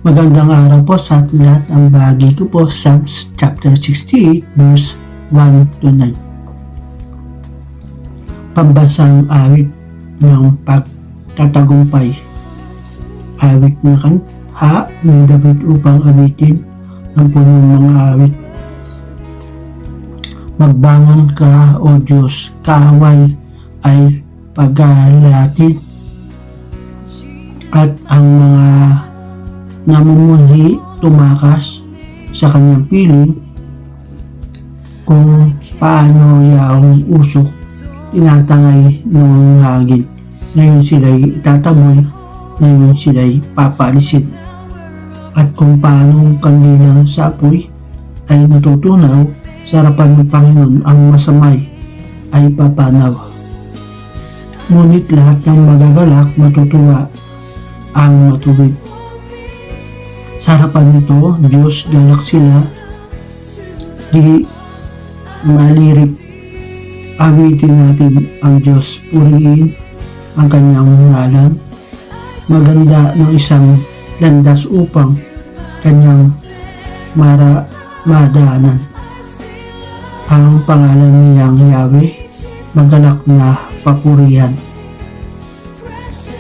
Magandang araw po sa ating lahat. Ang bahagi ko po Psalms chapter 68 verse 1 to 9. Pambasang awit ng pagtatagumpay. Awit na kanta ni David upang awitin ang punong mga awit. Magbangon ka, O Diyos, kaaway ay paghalatid at ang mga namumuhi tumakas sa kanyang piling kung paano yaong usok tinatangay ng hangin. Ngayon sila'y itataboy, ngayon sila'y papalisin. At kung paano kandila sa apoy ay natutunaw, sa harapan ng Panginoon ang masamay ay papanaw. Ngunit lahat ng magagalak matutuwa ang matuwid. Sa harapan nito, Diyos, galak sila, di malirip. Awitin natin ang Diyos, purihin ang kanyang ngalan. Maganda ng isang landas upang kanyang madaanan. Ang pangalan niyang Yahweh, magalak na papurihan.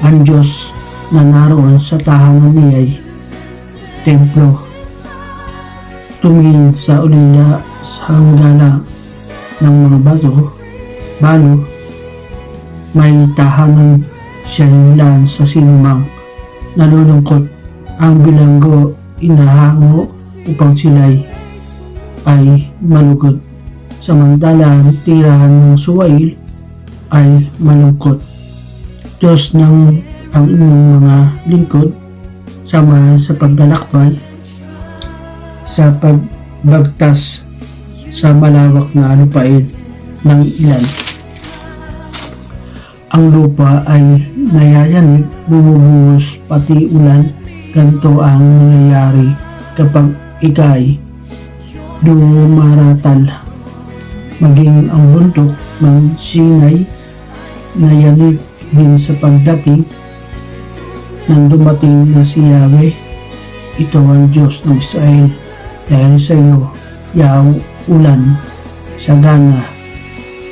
Ang Diyos na naroon sa tahanan niya'y templo. Tumingin sa ulila sa hanggala ng mga balo, may tahanan siyang sa sinumang nalulungkot. Ang bilanggo inahango upang sila'y ay malugod. Samantala tirahan ng suwail ay malungkot. Diyos ng ang inyong mga lingkod, sama sa paglalakbay, sa pagbagtas sa malawak na lupain ng ilan. Ang lupa ay nayayanig, bumubuhos pati ulan. Ganito ang nangyayari kapag ika'y dumaratal. Maging ang bundok ng Sinai nayanig din sa pagdating nang dumating na si Yahweh. Ito ang Diyos ng Israel. Dahil sa iyo, yaw ulan, sagana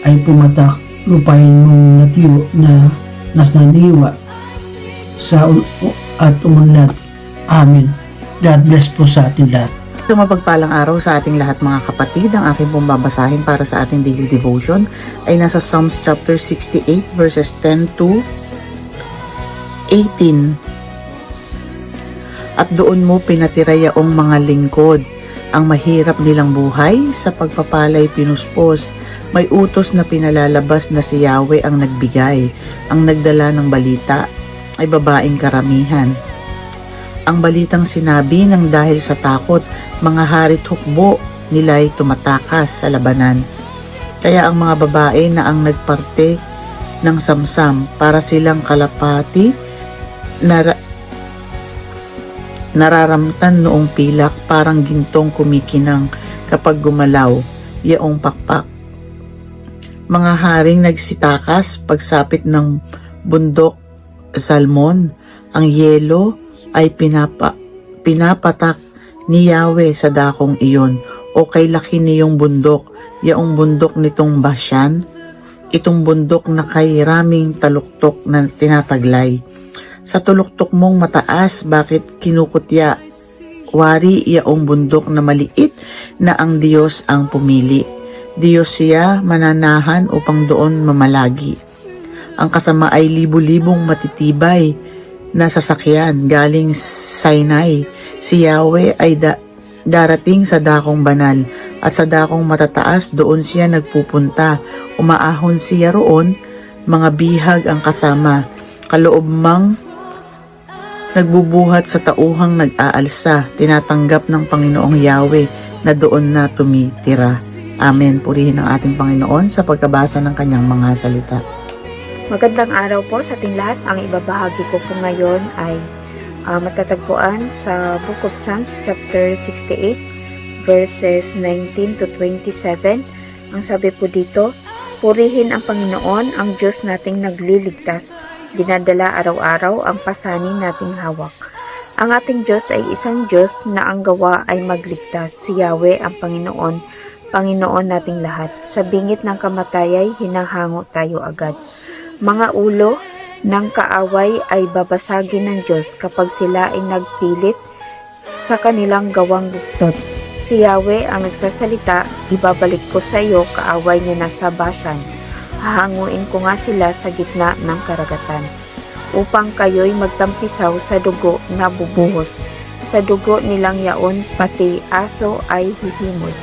ay pumatak, lupain mong natuyo na nasnaniwa sa at umunlad. Amen. God bless po sa ating lahat. Ito mapagpalang araw sa ating lahat mga kapatid. Ang aking pong babasahin para sa ating daily devotion ay nasa Psalms chapter 68 verses 10 to 18. At doon mo pinatira yaong mga lingkod, ang mahirap nilang buhay, sa pagpapalay pinuspos. May utos na pinalalabas na si Yahweh ang nagbigay. Ang nagdala ng balita ay babaeng karamihan. Ang balitang sinabi ng dahil sa takot, mga harit hukbo nila'y tumatakas sa labanan. Kaya ang mga babae na ang nagparte ng samsam para silang kalapati nararamtan noong pilak, parang gintong kumikinang kapag gumalaw yaong pakpak. Mga haring nagsitakas pagsapit ng bundok Salmon. Ang yelo ay pinapatak ni Yahweh sa dakong iyon. O kay laki niyong bundok, yaong bundok nitong Bashan, itong bundok na kay raming taluktok na tinataglay. Sa tuluktok mong mataas, bakit kinukutya? Wari yaong bundok na maliit na ang Diyos ang pumili. Diyos siya mananahan upang doon mamalagi. Ang kasama ay libu-libong matitibay na sasakyan galing Sinai. Si Yahweh ay darating sa dakong banal at sa dakong matataas, doon siya nagpupunta. Umaahon siya roon, mga bihag ang kasama. Kaloob mang nagbubuhat sa tauhang nag-aalsa, tinatanggap ng Panginoong Yahweh na doon na tumitira. Amen. Purihin ang ating Panginoon sa pagkabasa ng kanyang mga salita. Magandang araw po sa ating lahat. Ang ibabahagi ko po ngayon ay matatagpuan sa Book of Psalms chapter 68 verses 19 to 27. Ang sabi po dito, purihin ang Panginoon, ang Diyos nating nagliligtas. Dinadala araw-araw ang pasanin nating hawak. Ang ating Diyos ay isang Diyos na ang gawa ay magligtas. Si Yahweh ang Panginoon nating lahat. Sa bingit ng kamatayay, hinahango tayo agad. Mga ulo ng kaaway ay babasagin ng Diyos kapag sila ay nagpilit sa kanilang gawang buktot. Si Yahweh ang nagsasalita, ibabalik ko sa iyo kaaway niya nasa Basan. Hahanguin ko nga sila sa gitna ng karagatan, upang kayo'y magtampisaw sa dugo na bubuhos. Sa dugo nilang yaon, pati aso ay hihimod.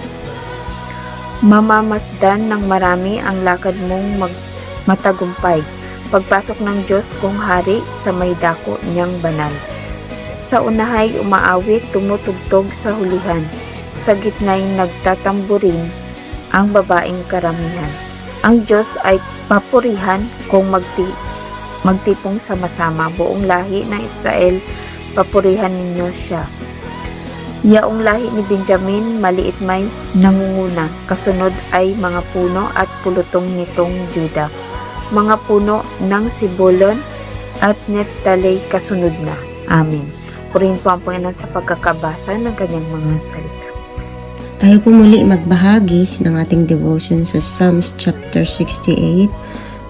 Mamamasdan ng marami ang lakad mong matagumpay. Pagpasok ng Diyos kong hari sa may dako niyang banal. Sa unahay umaawit, tumutugtog sa hulihan. Sa gitna'y nagtatamburin ang babaeng karamihan. Ang Diyos ay papurihan kung magtipong sama-sama. Buong lahi ng Israel, papurihan ninyo siya. Yaong lahi ni Benjamin, maliit may nangunguna. Kasunod ay mga puno at pulutong nitong Juda. Mga puno ng Sibulon at Neftali kasunod na. Amen. Purihin po ang Panginoon sa pagkakabasa ng kanyang mga salita. Tayo po muli magbahagi ng ating devotion sa Psalms chapter 68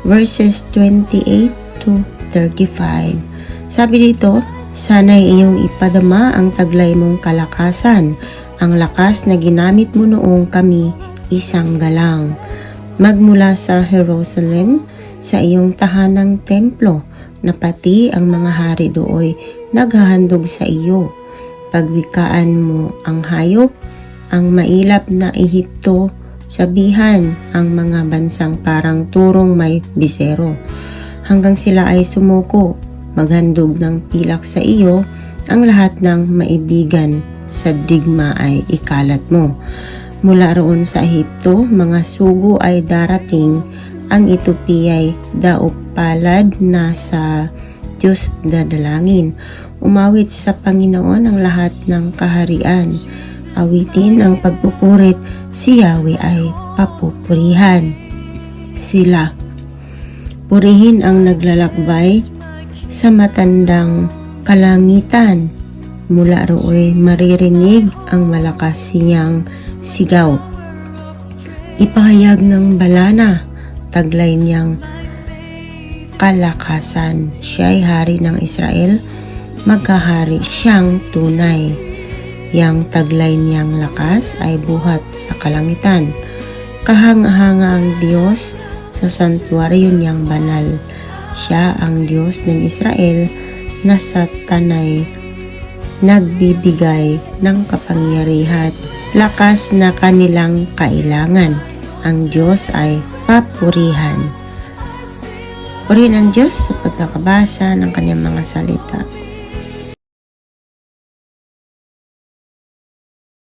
verses 28 to 35. Sabi dito, sana'y iyong ipadama ang taglay mong kalakasan, ang lakas na ginamit mo noong kami isang galang. Magmula sa Jerusalem, sa iyong tahanang templo, na pati ang mga hari dooy naghahandog sa iyo. Pagwikaan mo ang hayop, ang mailap na Ehipto, sabihan ang mga bansang parang turong may bisero. Hanggang sila ay sumuko, maghandog ng pilak sa iyo, ang lahat ng maibigan sa digma ay ikalat mo. Mula roon sa Ehipto, mga sugo ay darating, ang Ethiopia ay daupalad na sa Diyos dadalangin. Umawit sa Panginoon ang lahat ng kaharian. Awitin ang pagpupurit, si Yahweh ay papupurihan. Sila. Purihin ang naglalakbay sa matandang kalangitan. Mula rooy maririnig ang malakas siyang sigaw. Ipahayag ng balana, taglay niyang kalakasan. Siya ay hari ng Israel, magkahari siyang tunay. Yang taglay niyang lakas ay buhat sa kalangitan. Kahanga-hanga ang Diyos sa santuaryo niyang banal. Siya ang Diyos ng Israel na sa tanay nagbibigay ng kapangyarihan, lakas na kanilang kailangan. Ang Diyos ay papurihan. Purihin ang Diyos sa pagkakabasa ng kanyang mga salita.